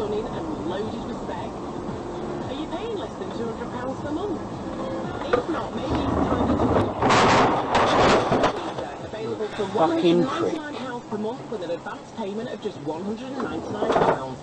stunning and loaded with spec. Are you paying less than £200 per month? If not, maybe it's time you took a look at available for £199 per month with an advance payment of just £199.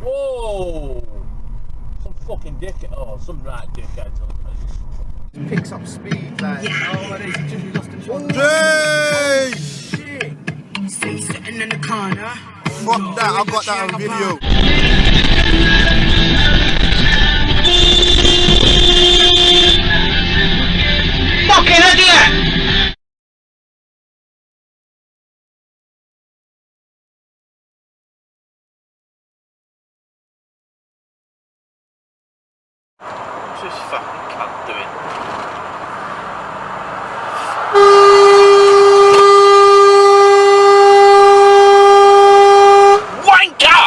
Whoa! Some fucking dickhead. Oh, some right dickheads on the place. Picks up speed, like, oh, what is he just lost in shot? Shit! Sitting in the corner. Fuck that, I got that on video. Fucking idiot! What's this fucking cunt doing? Wanker!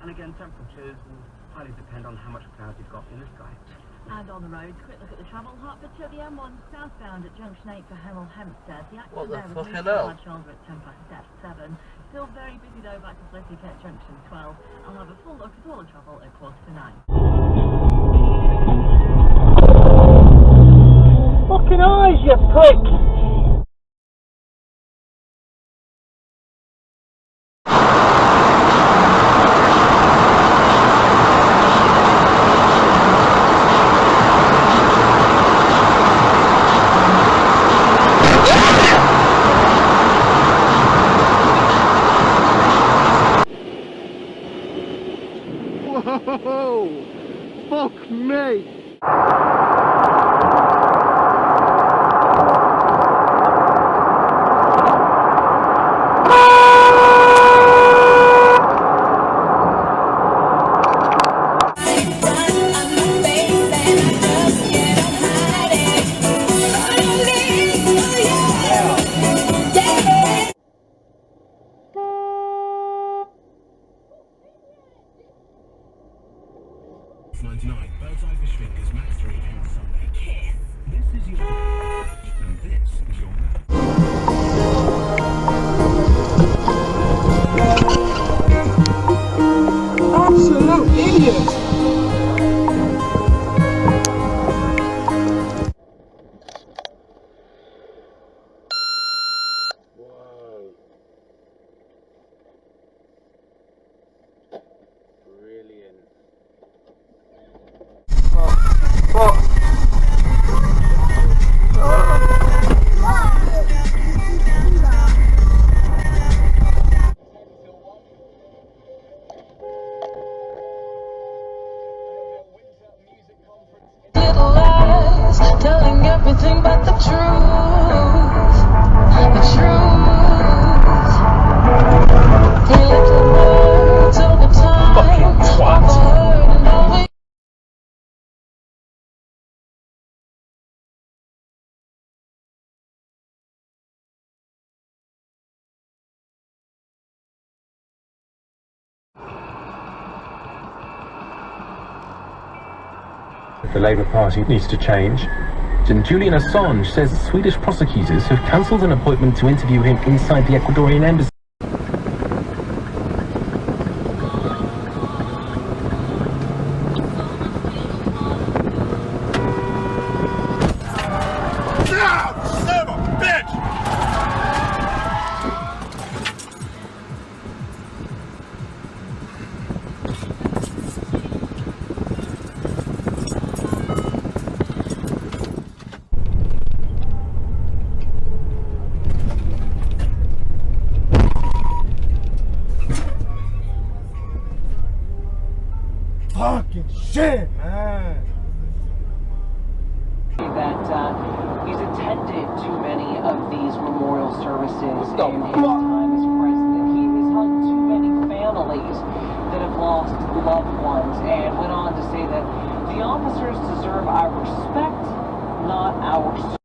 And again, temperatures will highly depend on how much cloud you've got in the sky. And on the roads, quick look at the travel. Hertford to the M1 southbound at junction 8 for Hemel Hempstead. The accident there was at 7. Still very busy though back to Blissey at junction 12. I'll have a full look at all the travel at 9:15. Fucking eyes, you prick! Whoa! Fuck me! Bird's eye fish fingers, max 3 pounds Sunday. Kiss. This is your and this is your map. Absolute idiot! Telling everything but the truth. The truth. We lived in words over time. Fucking twat. The Labour Party needs to change. And Julian Assange says Swedish prosecutors have cancelled an appointment to interview him inside the Ecuadorian embassy. Shit, man. That he's attended too many of these memorial services in his time as president. He has hung too many families that have lost loved ones, and went on to say that the officers deserve our respect, not our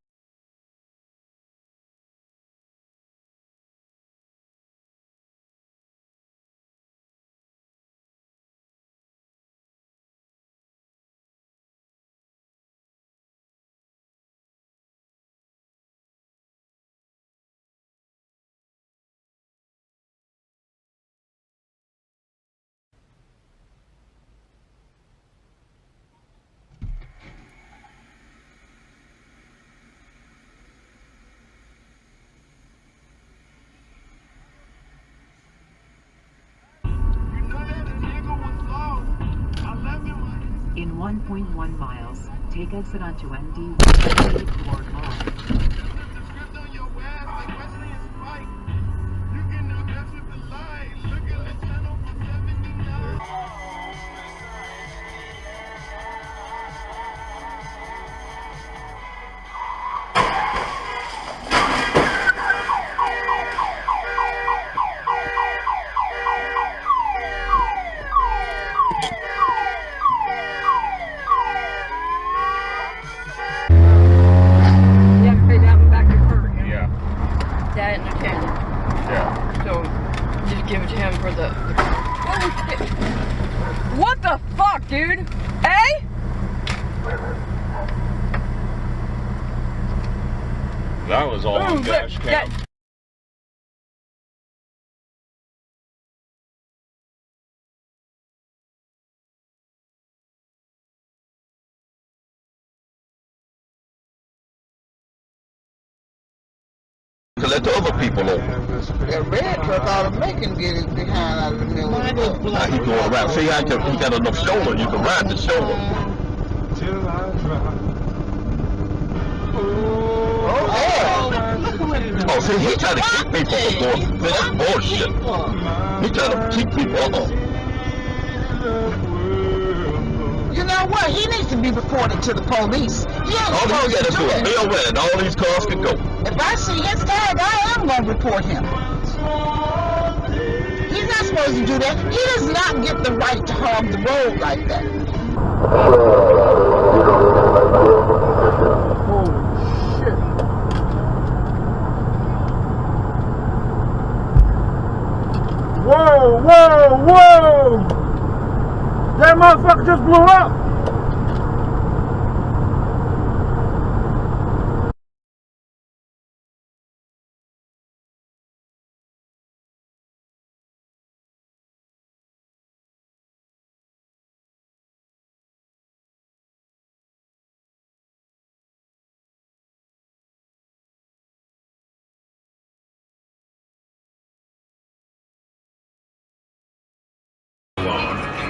In 1.1 miles, take exit onto MD Ward Mall. What the fuck, dude? Hey? That was all on dash cam. To let the other people over. That red truck ought to make him get his behind out of the middle of the road. Now he's going around. See how he got enough shoulder, you can ride the shoulder. Oh, see, he trying to keep people from going. That's bullshit. He trying to keep people You know what? He needs to be reported to the police. All you got to do is bill where and all these cars can go. If I see his tag, I am going to report him. He's not supposed to do that. He does not get the right to harm the road like that. Whoa, whoa, whoa! That motherfucker just blew up!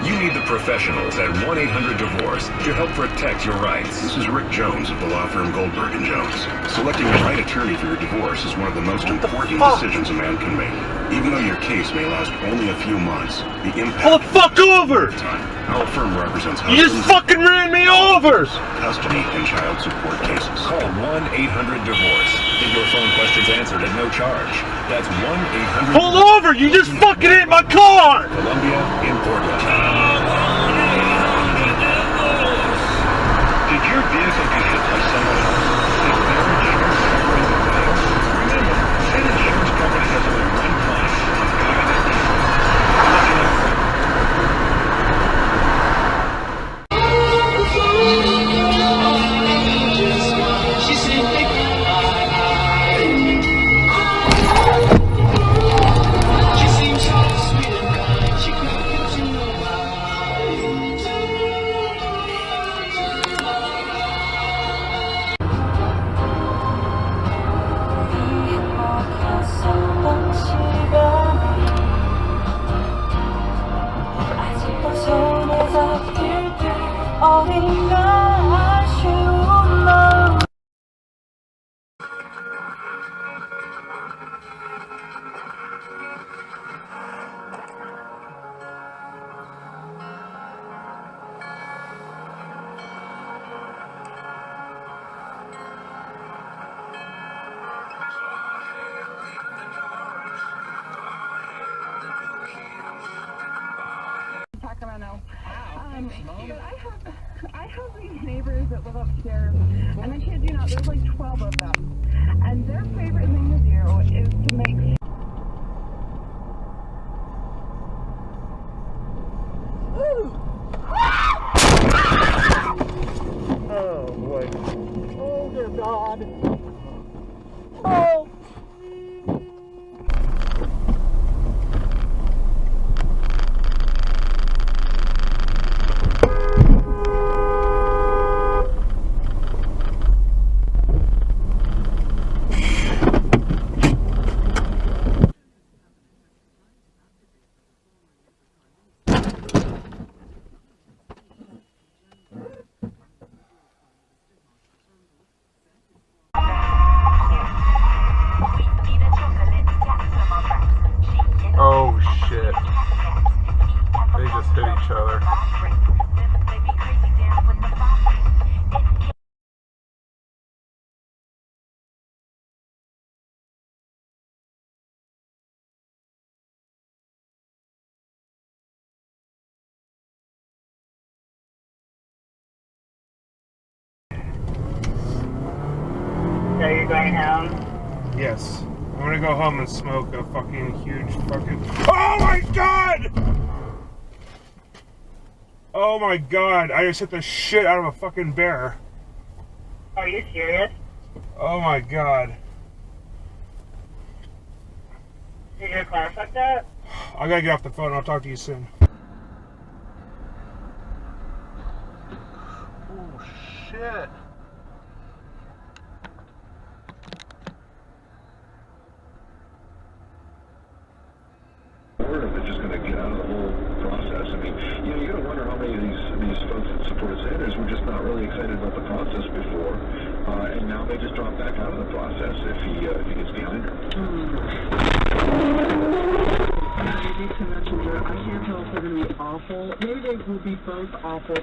You need the professionals at 1-800-DIVORCE to help protect your rights. This is Rick Jones of the law firm Goldberg & Jones. Selecting the right attorney for your divorce is one of the most important decisions a man can make. Even though your case may last only a few months, the impact... Pull the fuck over! Our firm represents You just fucking ran me over! Custody and child support cases. Call 1-800-DIVORCE. Get your phone questions answered at no charge. That's 1-800... Pull over! You just fucking hit my car! Columbia in Portland. Did your vehicle get hit by someone else? Is their insurance covering the claim? Remember, an insurance company has only one client. You've got an idea. Looking out for neighbors that live upstairs, and I kid you not, there's like 12 of them. And their favorite thing to do is to make Oh boy. Oh dear God. Oh. Oh shit. They just hit each other. So you're going home? Yes. I'm gonna go home and smoke a fucking huge fucking... Oh my god! Oh my god, I just hit the shit out of a fucking bear. Are you serious? Oh my god. Did your car fucked up? I gotta get off the phone, I'll talk to you soon. Oh shit. They're just going to get out of the whole process. I mean, you got to wonder how many of these folks that supported Sanders were just not really excited about the process before, and now they just drop back out of the process if he gets behind her. I can't tell if they're going to be awful. Maybe they will be both awful.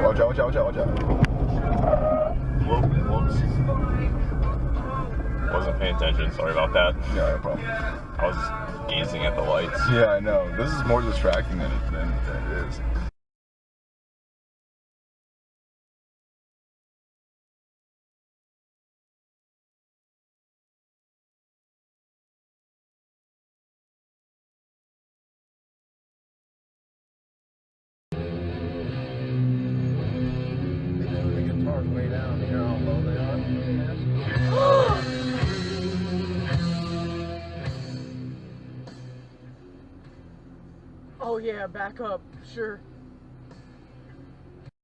Watch out, watch out, watch out, watch out. Whoops. Wasn't paying attention, sorry about that. Yeah, no problem. I was gazing at the lights. Yeah, I know. This is more distracting than it is. Way down, you know how low they are? Oh yeah, back up, sure.